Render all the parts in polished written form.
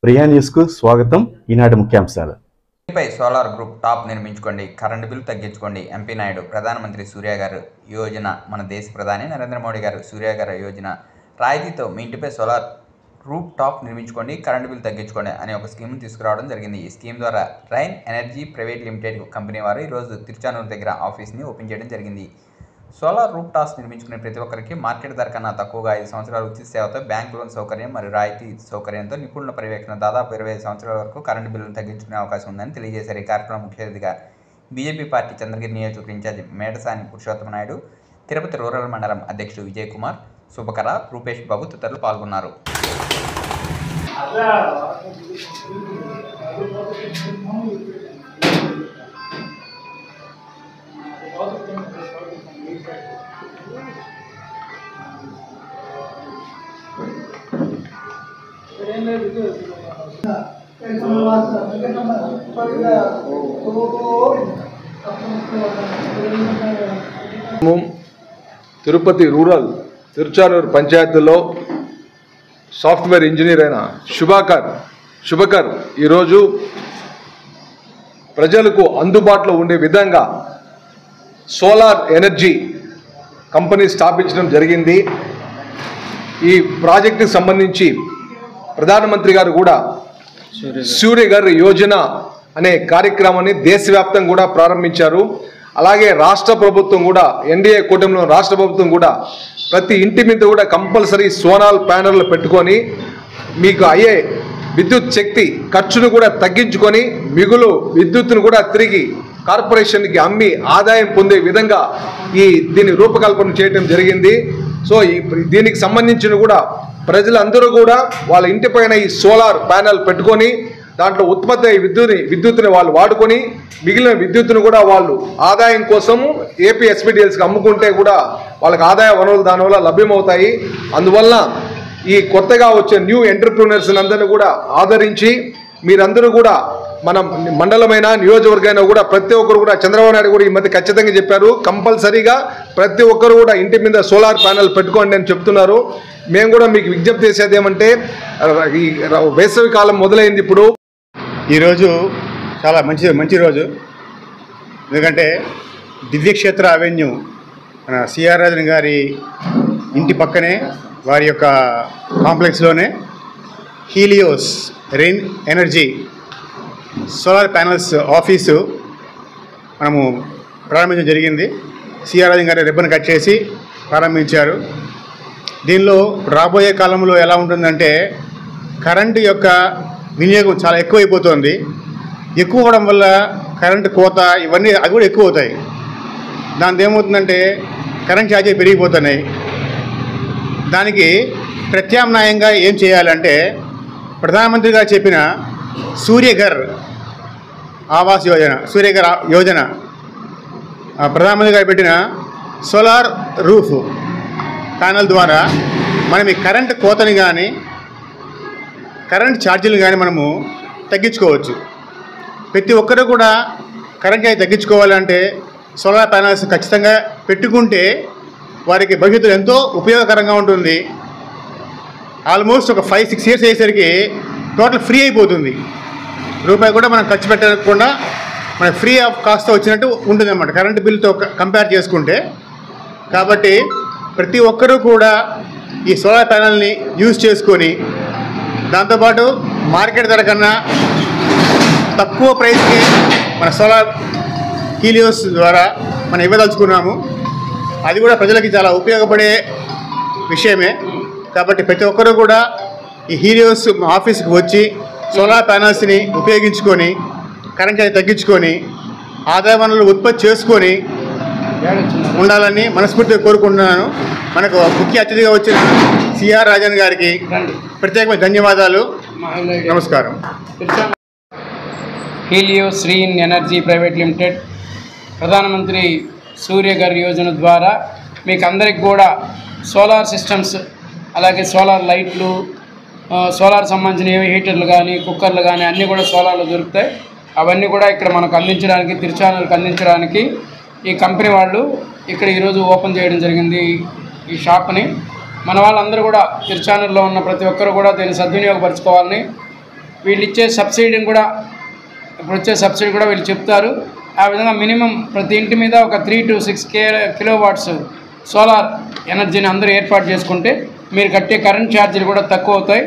ప్రియా న్యూస్కు స్వాగతం. ఈనాటి ముఖ్యాంశాలు. పై సోలార్ గ్రూప్ టాప్ నిర్మించుకోండి, కరెంటు బిల్లు తగ్గించుకోండి. ఎంపీ నాయుడు. ప్రధానమంత్రి సూర్య గారు యోజన. మన దేశ ప్రధాని నరేంద్ర మోడీ గారు సూర్య గారి యోజన రాయితీతో మీ ఇంటిపై సోలార్ రూప్ టాప్ నిర్మించుకోండి, కరెంటు బిల్లు తగ్గించుకోండి అనే ఒక స్కీమ్ను తీసుకురావడం జరిగింది. ఈ స్కీమ్ ద్వారా rain energy private limited company వారు ఈరోజు తిరుచానూరు దగ్గర ఆఫీస్ని ఓపెన్ చేయడం జరిగింది. సోలార్ రూప్ టాప్స్ నిర్మించుకునే ప్రతి ఒక్కరికి మార్కెట్ ధర కన్నా తక్కువగా 5 సంవత్సరాల ఉచిత సేవతో బ్యాంక్ లోన్ సౌకర్యం మరియు రాయితీ సౌకర్యంతో నిపుణుల పర్యవేక్షణ దాదాపు 25 సంవత్సరాల వరకు కరెంటు బిల్లును తగ్గించుకునే అవకాశం ఉందని తెలియజేశారు. ఈ కార్యక్రమం ముఖ్య అతిథిగా బీజేపీ పార్టీ చంద్రగిరి నియోజకవర్గ ఇన్ఛార్జి మేడసాని పురుషోత్తమ నాయుడు, తిరుపతి రూరల్ మండలం అధ్యక్షుడు విజయ్ కుమార్, శుభకర, రూపేష్ బాబు తదితరులు పాల్గొన్నారు. తిరుపతి రూరల్ తిరుచానూరు పంచాయతీలో సాఫ్ట్వేర్ ఇంజనీర్ అయిన శుభకర్ ఈరోజు ప్రజలకు అందుబాటులో ఉండే విధంగా సోలార్ ఎనర్జీ కంపెనీ స్థాపించడం జరిగింది. ఈ ప్రాజెక్టుకు సంబంధించి ప్రధానమంత్రి గారు కూడా సూర్య గారి యోజన అనే కార్యక్రమాన్ని దేశవ్యాప్తంగా కూడా ప్రారంభించారు. అలాగే రాష్ట్ర ప్రభుత్వం కూడా, ఎన్డీఏ కూటమిలో రాష్ట్ర ప్రభుత్వం కూడా ప్రతి ఇంటి మీద కూడా కంపల్సరీ సోలార్ ప్యానెల్లు పెట్టుకొని మీకు అయ్యే విద్యుత్ శక్తి ఖర్చును కూడా తగ్గించుకొని మిగులు విద్యుత్తును కూడా తిరిగి కార్పొరేషన్కి అమ్మి ఆదాయం పొందే విధంగా దీన్ని రూపకల్పన చేయడం జరిగింది. సో దీనికి సంబంధించిన కూడా ప్రజలందరూ కూడా వాళ్ళ ఇంటిపైన ఈ సోలార్ ప్యానెల్ పెట్టుకొని దాంట్లో ఉత్పత్తి అయ్యే విద్యుత్తుని వాళ్ళు వాడుకొని మిగిలిన విద్యుత్తును కూడా వాళ్ళు ఆదాయం కోసము ఏపీ ఎస్పీడీఎల్స్కి అమ్ముకుంటే కూడా వాళ్ళకి ఆదాయ వనరులు దానివల్ల లభ్యమవుతాయి. అందువల్ల ఈ కొత్తగా వచ్చే న్యూ ఎంటర్ప్రీనర్స్ అందరినీ కూడా ఆదరించి మీరందరూ కూడా మన మండలమైన నియోజకవర్గైనా కూడా ప్రతి ఒక్కరు కూడా చంద్రబాబు నాయుడు కూడా ఈ మధ్య ఖచ్చితంగా చెప్పారు, కంపల్సరీగా ప్రతి ఒక్కరు కూడా ఇంటి మీద సోలార్ ప్యానెల్ పెట్టుకోండి అని చెప్తున్నారు. మేము కూడా మీకు విజ్ఞప్తి చేసేది ఏమంటే, ఈ వేసవి కాలం మొదలైంది. ఇప్పుడు ఈరోజు చాలా మంచి రోజు. ఎందుకంటే దివ్యక్షేత్ర అవెన్యూ మన సిఆర్ రాజన్ గారి ఇంటి పక్కనే వారి యొక్క కాంప్లెక్స్లోనే Helios rain energy solar panels office మనము ప్రారంభించడం జరిగింది. సిఆర్ రాజన్ గారి రిబ్బన్ కట్ చేసి ప్రారంభించారు. దీనిలో రాబోయే కాలంలో ఎలా ఉంటుందంటే, కరెంటు యొక్క వినియోగం చాలా ఎక్కువైపోతుంది. ఎక్కువ అవడం వల్ల కరెంటు కోత ఇవన్నీ అవి కూడా ఎక్కువ అవుతాయి. దాంతో ఏమవుతుందంటే కరెంట్ ఛార్జీలు పెరిగిపోతున్నాయి. దానికి ప్రత్యామ్నాయంగా ఏం చేయాలంటే, ప్రధానమంత్రి గారు చెప్పిన సూర్యఘర్ ఆవాస్ యోజన, సూర్యఘర్ యోజన, ప్రధానమంత్రి గారు పెట్టిన సోలార్ రూఫ్ ప్యానల్ ద్వారా మనం ఈ కరెంట్ కోతని కానీ కరెంట్ ఛార్జీలు కానీ మనము తగ్గించుకోవచ్చు. ప్రతి ఒక్కరు కూడా కరెంట్ ఛార్జీ తగ్గించుకోవాలంటే సోలార్ ప్యానల్స్ ఖచ్చితంగా పెట్టుకుంటే వారికి భవిష్యత్తులో ఎంతో ఉపయోగకరంగా ఉంటుంది. ఆల్మోస్ట్ ఒక 5-6 ఇయర్స్ అయ్యేసరికి టోటల్ ఫ్రీ అయిపోతుంది. రూపాయి కూడా మనం ఖర్చు పెట్టకుండా మనకు ఫ్రీ ఆఫ్ కాస్ట్ వచ్చినట్టు ఉంటుంది అన్నమాట కరెంటు బిల్లుతో కంపేర్ చేసుకుంటే. కాబట్టి ప్రతి ఒక్కరూ కూడా ఈ సోలార్ ప్యానల్ని యూజ్ చేసుకొని దాంతోపాటు మార్కెట్ ధర కన్నా తక్కువ ప్రైస్కి మన సోలార్ హీలియోస్ ద్వారా మనం ఇవ్వదలుచుకున్నాము. అది కూడా ప్రజలకి చాలా ఉపయోగపడే విషయమే. కాబట్టి ప్రతి ఒక్కరూ కూడా ఈ హీలియోస్ ఆఫీస్కి వచ్చి సోలార్ ప్యానల్స్ని ఉపయోగించుకొని కరెంట్ ఛార్జ్ తగ్గించుకొని ఆదాయ వనరులు ఉత్పత్తి చేసుకొని ఉండాలని మనస్ఫూర్తిగా కోరుకుంటున్నాను. మనకు ముఖ్య అతిథిగా వచ్చిన సిఆర్ రాజన్ గారికి ప్రత్యేకమైన ధన్యవాదాలు. నమస్కారం. Helios rain energy private limited ప్రధానమంత్రి సూర్య గారి యోజన ద్వారా మీకు అందరికి కూడా సోలార్ సిస్టమ్స్, అలాగే సోలార్ లైట్లు, సోలార్ సంబంధించిన ఏవి హీటర్లు కానీ కుక్కర్లు కానీ అన్నీ కూడా సోలార్లో దొరుకుతాయి. అవన్నీ కూడా ఇక్కడ మనకు అందించడానికి, తిరుచానూరుకి అందించడానికి ఈ కంపెనీ వాళ్ళు ఇక్కడ ఈరోజు ఓపెన్ చేయడం జరిగింది ఈ షాప్ని. మన వాళ్ళందరూ కూడా తిరుచానూరులో ఉన్న ప్రతి ఒక్కరు కూడా దీన్ని సద్వినియోగపరచుకోవాలని వీళ్ళు ఇచ్చే సబ్సిడీని కూడా ఇప్పుడు వచ్చే సబ్సిడీ కూడా వీళ్ళు చెప్తారు. ఆ విధంగా మినిమం ప్రతి ఇంటి మీద ఒక 3 to 6 కిలోవాట్స్ సోలార్ ఎనర్జీని అందరూ ఏర్పాటు చేసుకుంటే మీరు కట్టే కరెంట్ ఛార్జీలు కూడా తక్కువ అవుతాయి.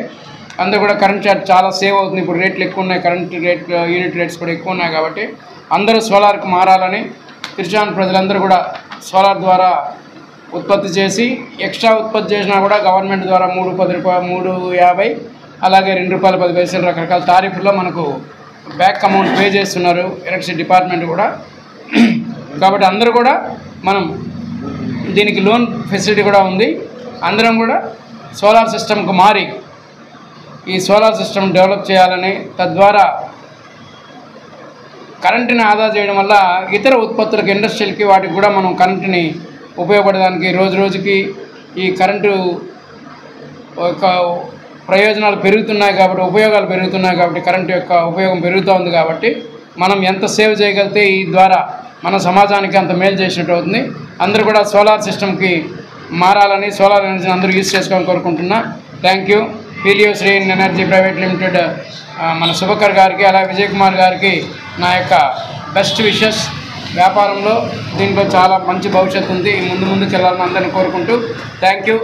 అందరూ కూడా కరెంట్ ఛార్జ్ చాలా సేవ్ అవుతుంది. ఇప్పుడు రేట్లు ఎక్కువ ఉన్నాయి, కరెంట్ రేట్లు యూనిట్ రేట్స్ కూడా ఎక్కువ ఉన్నాయి. కాబట్టి అందరూ సోలార్కి మారాలని తిరుచానూరు ప్రజలందరూ కూడా సోలార్ ద్వారా ఉత్పత్తి చేసి ఎక్స్ట్రా ఉత్పత్తి చేసినా కూడా గవర్నమెంట్ ద్వారా 3.10 రూపాయలు, 3.50 అలాగే ₹2.10 రకరకాల టారిఫ్లో మనకు బ్యాక్ అమౌంట్ పే చేస్తున్నారు ఎలక్ట్రిసిటీ డిపార్ట్మెంట్ కూడా. కాబట్టి అందరూ కూడా మనం దీనికి లోన్ ఫెసిలిటీ కూడా ఉంది. అందరం కూడా సోలార్ సిస్టమ్కి మారి ఈ సోలార్ సిస్టమ్ డెవలప్ చేయాలని, తద్వారా కరెంటుని ఆదా చేయడం వల్ల ఇతర ఉత్పత్తులకు ఇండస్ట్రీలకి వాటికి కూడా మనం కరెంటుని ఉపయోగపడడానికి రోజు రోజుకి ఈ కరెంటు యొక్క ప్రయోజనాలు పెరుగుతున్నాయి కాబట్టి, ఉపయోగాలు పెరుగుతున్నాయి కాబట్టి, కరెంటు యొక్క ఉపయోగం పెరుగుతూ ఉంది కాబట్టి మనం ఎంత సేవ్ చేయగలిగితే ఈ ద్వారా మన సమాజానికి అంత మేలు చేసినట్టు అవుతుంది. అందరూ కూడా సోలార్ సిస్టమ్కి మారాలని, సోలార్ ఎనర్జీని అందరూ యూజ్ చేసుకోవాలని కోరుకుంటున్నా. Thank you. Helios rain energy private limited మన శుభకర్ గారికి, అలాగే విజయ్ కుమార్ గారికి నా యొక్క బెస్ట్ విషెస్. వ్యాపారంలో దీంట్లో చాలా మంచి భవిష్యత్తు ఉంది. ముందుకు వెళ్ళాలని అందరినీ కోరుకుంటూ థ్యాంక్ యూ.